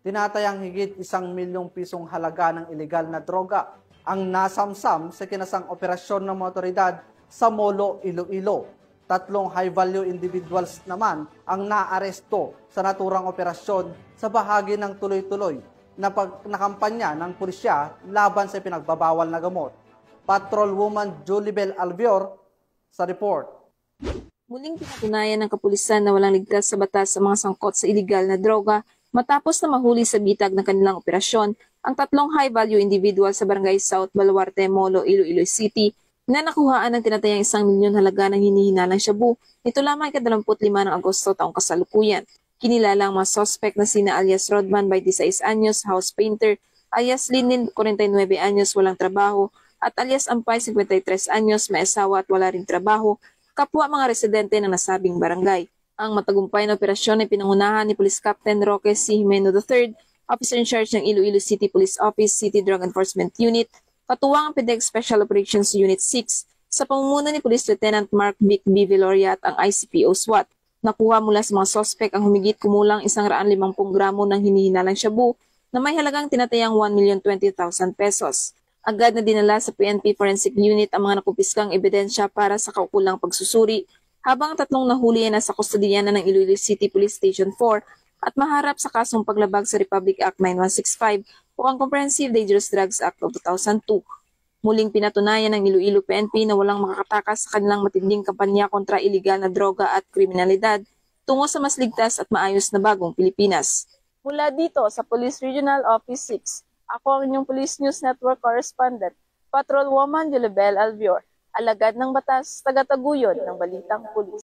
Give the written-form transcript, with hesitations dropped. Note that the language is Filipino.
Tinatayang higit 1 milyong pisong halaga ng ilegal na droga ang nasamsam sa kinasang operasyon ng mga otoridad sa Molo, Iloilo. 3 high-value individuals naman ang naaresto sa naturang operasyon sa bahagi ng tuloy-tuloy na kampanya ng pulisya laban sa pinagbabawal na gamot. Patrolwoman Julibel Albior sa report. Muling pinatunayan ng kapulisan na walang ligtas sa batas sa mga sangkot sa ilegal na droga matapos na mahuli sa bitag ng kanilang operasyon ang 3 high-value individual sa Barangay South Baluarte, Molo, Iloilo City na nakuhaan ng tinatayang 1 milyon halaga ng hinihinalang shabu nito lamang ika-25 ng Agosto taong kasalukuyan. Kinilala ang mga suspect na sina alias Rodman, 26 anyos, house painter, alias Linin, 49 anyos, walang trabaho, at alias Ampay, 53 anyos, may asawa at wala ring trabaho, kapwa mga residente ng nasabing barangay. Ang matagumpay na operasyon ay pinangunahan ni Police Captain Roque C. Jimeno III, Officer in Charge ng Iloilo City Police Office, City Drug Enforcement Unit, katuwang ang PDEC Special Operations Unit 6, sa pamumuno ni Police Lieutenant Mark Vic B. Viloria at ang ICPO SWAT. Nakuha mula sa mga sospek ang humigit kumulang 150 gramo ng hinihinalang shabu na may halagang tinatayang 1,020,000 pesos. Agad na dinala sa PNP Forensic Unit ang mga nakupiskang ebidensya para sa kaukulang pagsusuri, habang 3 nahuli ay nasa kustodiya na ng Iloilo City Police Station 4 at maharap sa kasong paglabag sa Republic Act 9165 o ang Comprehensive Dangerous Drugs Act of 2002. Muling pinatunayan ng Iloilo PNP na walang makakatakas sa kanilang matinding kampanya kontra iligal na droga at kriminalidad tungo sa mas ligtas at maayos na bagong Pilipinas. Mula dito sa Police Regional Office 6, ako ang inyong Police News Network Correspondent, Patrolwoman Julibel Albior, alagad ng batas, taga-taguyod ng Balitang Pulis.